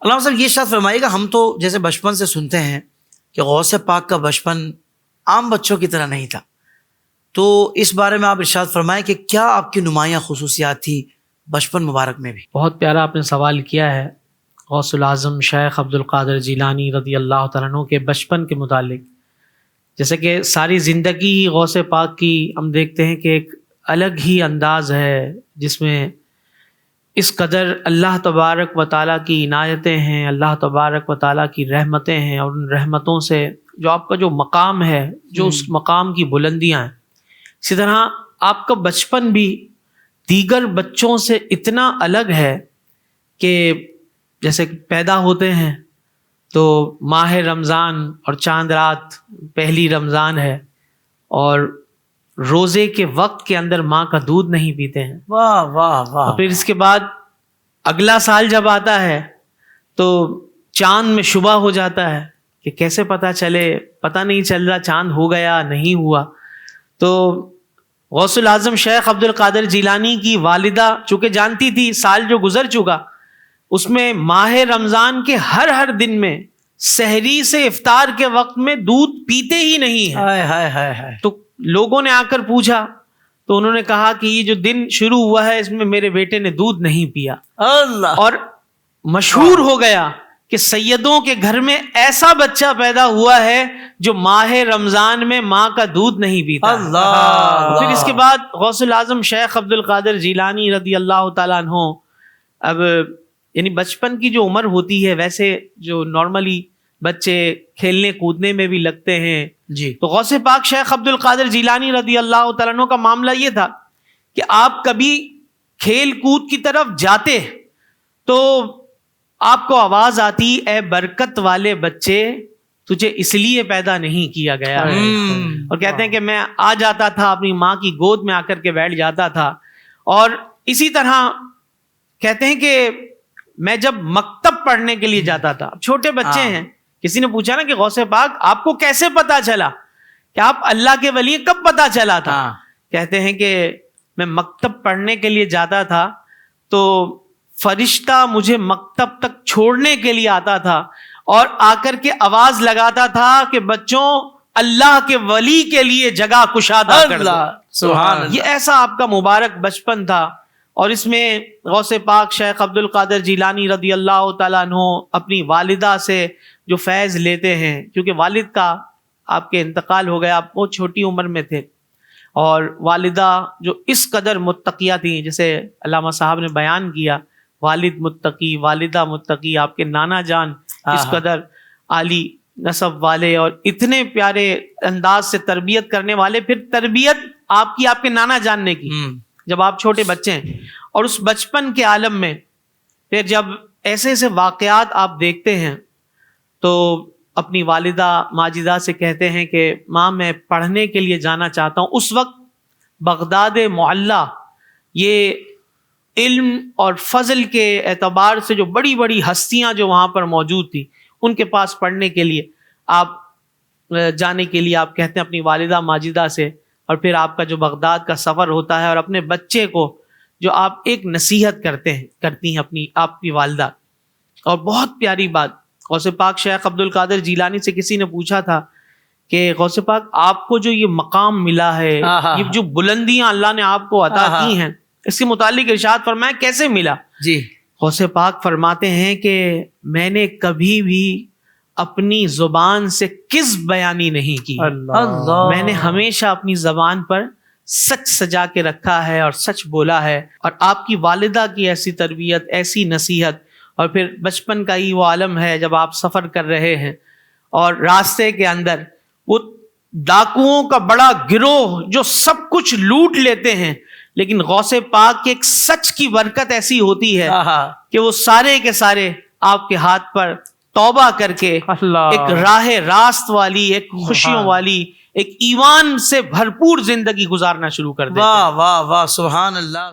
علامہ صاحب یہ ارشاد فرمائیے گا، ہم تو جیسے بچپن سے سنتے ہیں کہ غوث پاک کا بچپن عام بچوں کی طرح نہیں تھا، تو اس بارے میں آپ ارشاد فرمائیں کہ کیا آپ کی نمایاں خصوصیات تھی بچپن مبارک میں بھی؟ بہت پیارا آپ نے سوال کیا ہے غوث العظم شیخ عبد القادر جیلانی رضی اللہ تعالیٰ عنہ کے بچپن کے متعلق۔ جیسے کہ ساری زندگی ہی غوث پاک کی ہم دیکھتے ہیں کہ ایک الگ ہی انداز ہے، جس میں اس قدر اللہ تبارک و تعالیٰ کی عنایتیں ہیں، اللہ تبارک و تعالیٰ کی رحمتیں ہیں، اور ان رحمتوں سے جو آپ کا جو مقام ہے، جو اس مقام کی بلندیاں ہیں، اسی طرح آپ کا بچپن بھی دیگر بچوں سے اتنا الگ ہے کہ جیسے پیدا ہوتے ہیں تو ماہ رمضان اور چاند رات پہلی رمضان ہے، اور روزے کے وقت کے اندر ماں کا دودھ نہیں پیتے ہیں۔ واہ واہ واہ۔ اور پھر اس کے بعد اگلا سال جب آتا ہے تو چاند میں شبہ ہو جاتا ہے کہ کیسے پتہ چلے، پتہ نہیں چل رہا چاند ہو گیا نہیں ہوا۔ تو غوث العظم شیخ عبد القادر جیلانی کی والدہ چونکہ جانتی تھی سال جو گزر چکا اس میں ماہ رمضان کے ہر دن میں سحری سے افطار کے وقت میں دودھ پیتے ہی نہیں ہیں۔ ہائے ہائے ہائے ہائے۔ تو لوگوں نے آ کر پوچھا تو انہوں نے کہا کہ یہ جو دن شروع ہوا ہے اس میں میرے بیٹے نے دودھ نہیں پیا، اللہ، اور مشہور ہو گیا کہ سیدوں کے گھر میں ایسا بچہ پیدا ہوا ہے جو ماہ رمضان میں ماں کا دودھ نہیں پیتا۔ اللہ۔ پھر اس کے بعد غوث العظم شیخ عبد القادر جیلانی رضی اللہ تعالیٰ عنہ، اب یعنی بچپن کی جو عمر ہوتی ہے ویسے جو نارملی بچے کھیلنے کودنے میں بھی لگتے ہیں جی، تو غوث پاک شیخ عبد القادر جیلانی رضی اللہ تعالیٰ عنہ کا معاملہ یہ تھا کہ آپ کبھی کھیل کود کی طرف جاتے تو آپ کو آواز آتی، اے برکت والے بچے تجھے اس لیے پیدا نہیں کیا گیا ہے۔ اور کہتے ہیں کہ میں آ جاتا تھا اپنی ماں کی گود میں آ کر کے بیٹھ جاتا تھا، اور اسی طرح کہتے ہیں کہ میں جب مکتب پڑھنے کے لیے جاتا تھا، چھوٹے بچے ہیں، کسی نے پوچھا نا کہ غوث پاک آپ کو کیسے پتا چلا کہ آپ اللہ کے ولی، کب پتا چلا تھا؟ کہتے ہیں کہ میں مکتب پڑھنے کے لیے جاتا تھا تو فرشتہ مجھے مکتب تک چھوڑنے کے لیے آتا تھا اور آ کر کے آواز لگاتا تھا کہ بچوں اللہ کے ولی کے لیے جگہ کشادہ کر دو۔ سبحان اللہ۔ یہ ایسا آپ کا مبارک بچپن تھا، اور اس میں غوث پاک شیخ عبد القادر جیلانی رضی اللہ تعالیٰ عنہ اپنی والدہ سے جو فیض لیتے ہیں، کیونکہ والد کا آپ کے انتقال ہو گیا، آپ بہت چھوٹی عمر میں تھے، اور والدہ جو اس قدر متقیہ تھیں، جیسے علامہ صاحب نے بیان کیا، والد متقی، والدہ متقی، آپ کے نانا جان اس قدر عالی نسب والے اور اتنے پیارے انداز سے تربیت کرنے والے، پھر تربیت آپ کے نانا جان نے کی جب آپ چھوٹے بچے ہیں، اور اس بچپن کے عالم میں پھر جب ایسے ایسے واقعات آپ دیکھتے ہیں تو اپنی والدہ ماجدہ سے کہتے ہیں کہ ماں میں پڑھنے کے لیے جانا چاہتا ہوں۔ اس وقت بغداد معلیٰ یہ علم اور فضل کے اعتبار سے جو بڑی بڑی ہستیاں جو وہاں پر موجود تھی ان کے پاس پڑھنے کے لیے آپ جانے کے لیے آپ کہتے ہیں اپنی والدہ ماجدہ سے، اور پھر آپ کا جو بغداد کا سفر ہوتا ہے، اور اپنے بچے کو جو آپ ایک نصیحت کرتی ہیں اپنی آپ کی والدہ۔ اور بہت پیاری بات، غوث پاک شیخ عبد القادر جیلانی سے کسی نے پوچھا تھا کہ غوث پاک آپ کو جو یہ مقام ملا ہے، یہ جو بلندیاں اللہ نے آپ کو عطا کی ہیں، اس کے متعلق ارشاد فرمائیں کیسے ملا؟ جی، غوث پاک فرماتے ہیں کہ میں نے کبھی بھی اپنی زبان سے کذب بیانی نہیں کی، میں نے ہمیشہ اپنی زبان پر سچ سجا کے رکھا ہے اور سچ بولا ہے۔ اور آپ کی والدہ کی ایسی تربیت، ایسی نصیحت، اور پھر بچپن کا ہی وہ عالم ہے جب آپ سفر کر رہے ہیں اور راستے کے اندر وہ ڈاکوؤں کا بڑا گروہ جو سب کچھ لوٹ لیتے ہیں، لیکن غوث پاک کی ایک سچ کی برکت ایسی ہوتی ہے کہ وہ سارے کے سارے آپ کے ہاتھ پر توبہ کر کے ایک راہ راست والی، ایک خوشیوں والی، ایک ایمان سے بھرپور زندگی گزارنا شروع کر دیتے ہیں۔ واہ واہ واہ، سبحان اللہ۔